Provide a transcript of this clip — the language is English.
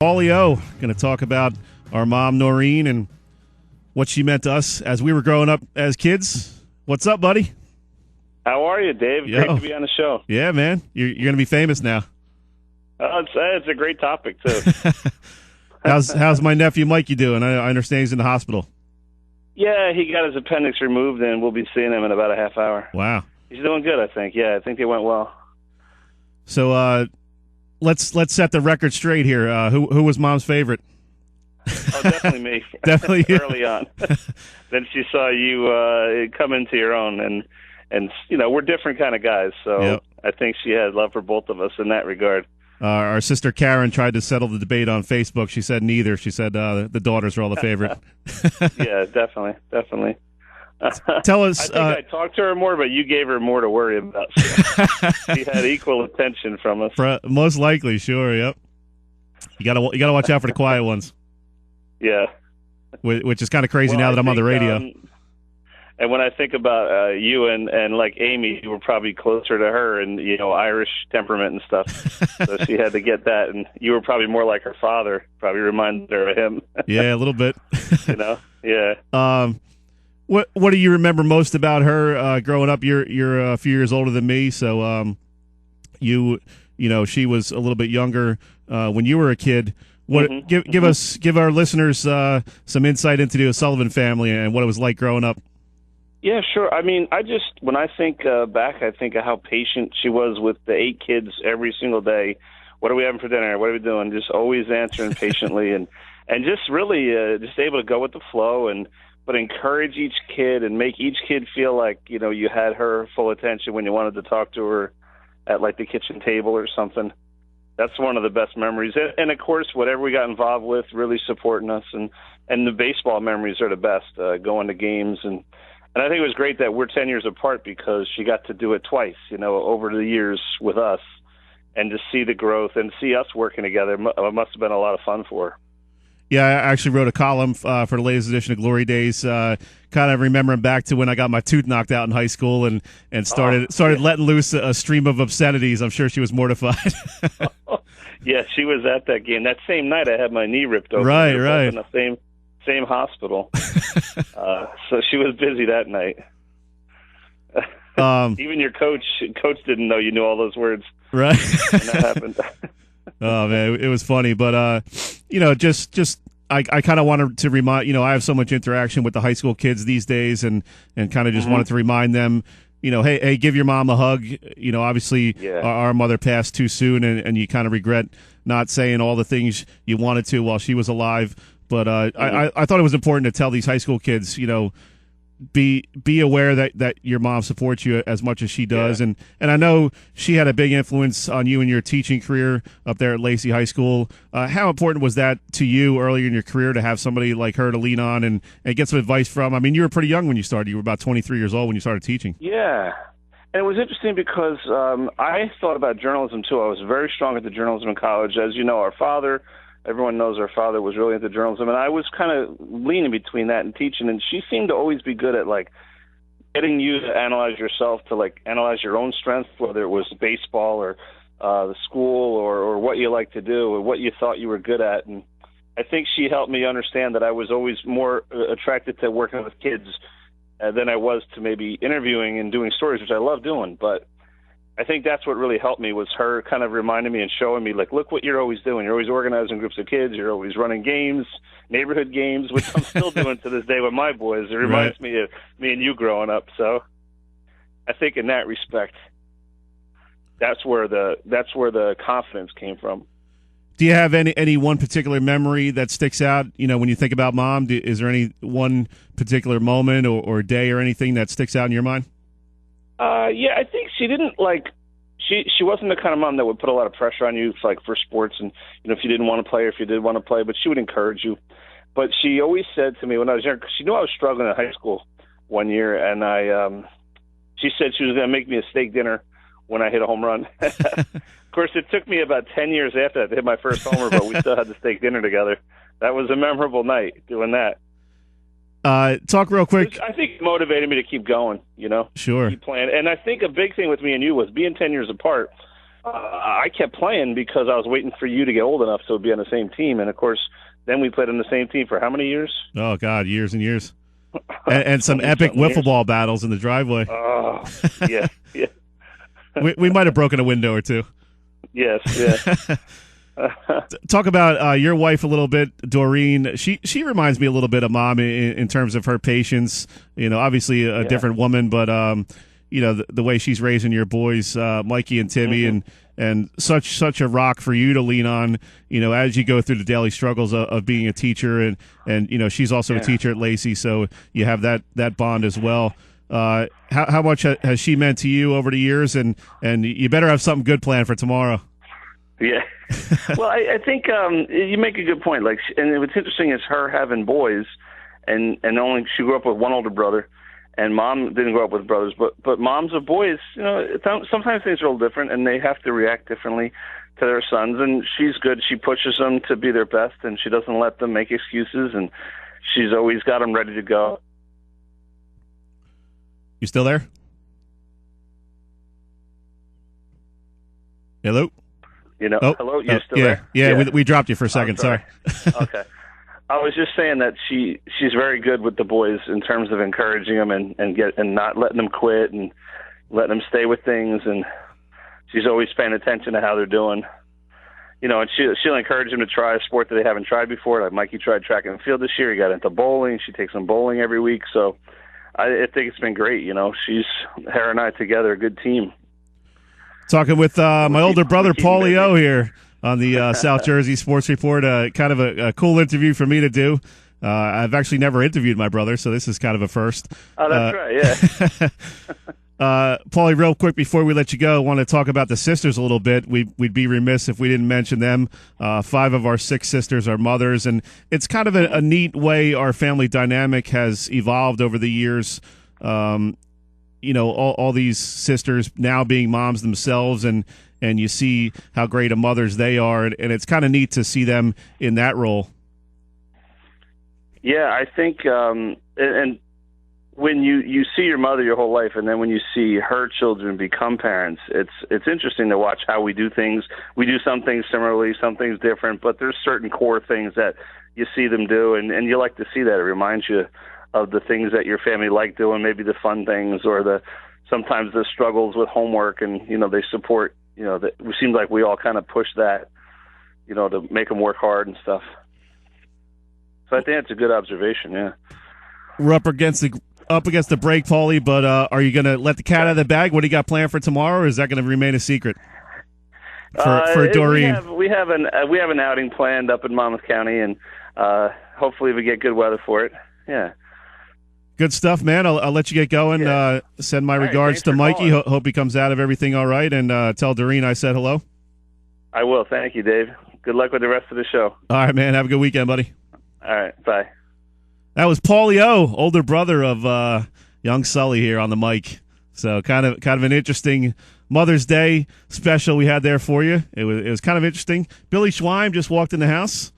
Paulie O, going to talk about our mom, Noreen, and what she meant to us as we were growing up as kids. What's up, buddy? How are you, Dave? Yo. Great to be on the show. Yeah, man. You're going to be famous now. It's a great topic, too. How's my nephew Mikey doing? I understand he's in the hospital. Yeah, he got his appendix removed, and we'll be seeing him in about a half hour. Wow. He's doing good, I think. Yeah, I think they went well. So let's set the record straight here. Who was Mom's favorite? Oh, definitely me. Definitely early on. Then she saw you come into your own, and you know, we're different kind of guys, so yep. I think she had love for both of us in that regard. Our sister Karen tried to settle the debate on Facebook. She said neither. She said the daughters are all the favorite. Yeah, definitely. Tell us. I think I talked to her more, but you gave her more to worry about. So she had equal attention from us. Most likely, sure. Yep. You gotta watch out for the quiet ones. Yeah. Which is kind of crazy now that I'm on the radio. And when I think about you and like Amy, you were probably closer to her and, you know, Irish temperament and stuff. So she had to get that. And you were probably more like her father, probably reminded her of him. Yeah, a little bit. You know? Yeah. What do you remember most about her growing up? You're a few years older than me, so you know, she was a little bit younger when you were a kid. Give our listeners some insight into the O'Sullivan family and what it was like growing up. Yeah, sure. I mean, when I think back, I think of how patient she was with the 8 kids every single day. What are we having for dinner? What are we doing? Just always answering patiently and just really just able to go with the flow but encourage each kid and make each kid feel like, you know, you had her full attention when you wanted to talk to her at like the kitchen table or something. That's one of the best memories. And of course, whatever we got involved with, really supporting us. And the baseball memories are the best, going to games. And I think it was great that we're 10 years apart because she got to do it twice, you know, over the years with us. And to see the growth and see us working together, it must have been a lot of fun for her. Yeah, I actually wrote a column for the latest edition of Glory Days, kind of remembering back to when I got my tooth knocked out in high school and started letting loose a stream of obscenities. I'm sure she was mortified. Yeah, she was at that game. That same night I had my knee ripped open. Right. In the same hospital. So she was busy that night. Even your coach didn't know you knew all those words. Right. When that happened. Oh man, it was funny, but you know, just I kind of wanted to remind, you know, I have so much interaction with the high school kids these days, and kind of just wanted to remind them, you know, hey, give your mom a hug. You know, obviously our mother passed too soon, and you kind of regret not saying all the things you wanted to while she was alive. But I thought it was important to tell these high school kids, you know, be aware that your mom supports you as much as she does. And I know she had a big influence on you in your teaching career up there at Lacey High School. How important was that to you earlier in your career to have somebody like her to lean on and get some advice from? I mean, you were pretty young when you started. You were about 23 years old when you started teaching. Yeah. And it was interesting because I thought about journalism, too. I was very strong at the journalism in college. As you know, everyone knows our father was really into journalism, and I was kind of leaning between that and teaching, and she seemed to always be good at, like, getting you to analyze yourself, to, like, analyze your own strengths, whether it was baseball or the school or what you like to do or what you thought you were good at. And I think she helped me understand that I was always more attracted to working with kids than I was to maybe interviewing and doing stories, which I love doing, but I think that's what really helped me was her kind of reminding me and showing me, like, look what you're always doing. You're always organizing groups of kids. You're always running games, neighborhood games, which I'm still doing to this day with my boys. It reminds me of me and you growing up. So I think in that respect, that's where the confidence came from. Do you have any one particular memory that sticks out, you know, when you think about Mom? Is there any one particular moment or day or anything that sticks out in your mind? Yeah, I think she didn't she wasn't the kind of mom that would put a lot of pressure on you, like for sports, and you know, if you didn't want to play or if you did want to play, but she would encourage you. But she always said to me when I was younger, 'cause she knew I was struggling in high school one year, and she said she was going to make me a steak dinner when I hit a home run. Of course, it took me about 10 years after that to hit my first homer, but we still had the steak dinner together. That was a memorable night doing that. Talk real quick. I think it motivated me to keep going, you know? Sure. Keep playing. And I think a big thing with me and you was being 10 years apart. I kept playing because I was waiting for you to get old enough so we'd be on the same team. And, of course, then we played on the same team for how many years? Oh, God, years and years. And some epic wiffle ball battles in the driveway. Oh, yeah, yeah. We might have broken a window or two. Yes, yeah. Talk about your wife a little bit, Doreen. She reminds me a little bit of Mom in terms of her patience. Obviously a different woman, but the way she's raising your boys, Mikey and Timmy, and such a rock for you to lean on. As you go through the daily struggles of being a teacher, and she's also a teacher at Lacey, so you have that bond as well. How much has she meant to you over the years, and you better have something good planned for tomorrow. Yeah. Well, I think you make a good point. And what's interesting is her having boys, and only she grew up with one older brother, and Mom didn't grow up with brothers. But moms of boys, sometimes things are a little different, and they have to react differently to their sons. And she's good. She pushes them to be their best, and she doesn't let them make excuses. And she's always got them ready to go. You still there? Hello. Hello, you're still there? Yeah, we dropped you for a second. Sorry. Okay. I was just saying that she's very good with the boys in terms of encouraging them and not letting them quit and letting them stay with things, and she's always paying attention to how they're doing. And she'll encourage them to try a sport that they haven't tried before. Like Mikey tried track and field this year. He got into bowling. She takes him bowling every week. So I think it's been great. Her and I together, a good team. Talking with my older brother, Paulie O, here on the South Jersey Sports Report. Kind of a cool interview for me to do. I've actually never interviewed my brother, so this is kind of a first. Oh, that's right, yeah. Paulie, real quick before we let you go, I want to talk about the sisters a little bit. We'd be remiss if we didn't mention them. 5 of our 6 sisters are mothers, and it's kind of a neat way our family dynamic has evolved over the years. All these sisters now being moms themselves, and you see how great of mothers they are, and it's kind of neat to see them in that role. Yeah, I think, and when you see your mother your whole life, and then when you see her children become parents, it's interesting to watch how we do things. We do some things similarly, some things different, but there's certain core things that you see them do, and you like to see that. It reminds you of the things that your family like doing, maybe the fun things or sometimes the struggles with homework, and they support. That it seems like we all kind of push that, to make them work hard and stuff. So I think it's a good observation. Yeah, we're up against the break, Paulie. But are you going to let the cat out of the bag? What do you got planned for tomorrow, or is that going to remain a secret for Doreen? We have an outing planned up in Monmouth County, and hopefully we get good weather for it. Yeah. Good stuff, man. I'll let you get going. Yeah. Send my regards to Mikey. Hope he comes out of everything all right, and tell Doreen I said hello. I will. Thank you, Dave. Good luck with the rest of the show. All right, man. Have a good weekend, buddy. All right. Bye. That was Paulie O, older brother of young Sully here on the mic. So kind of an interesting Mother's Day special we had there for you. It was kind of interesting. Billy Schweim just walked in the house.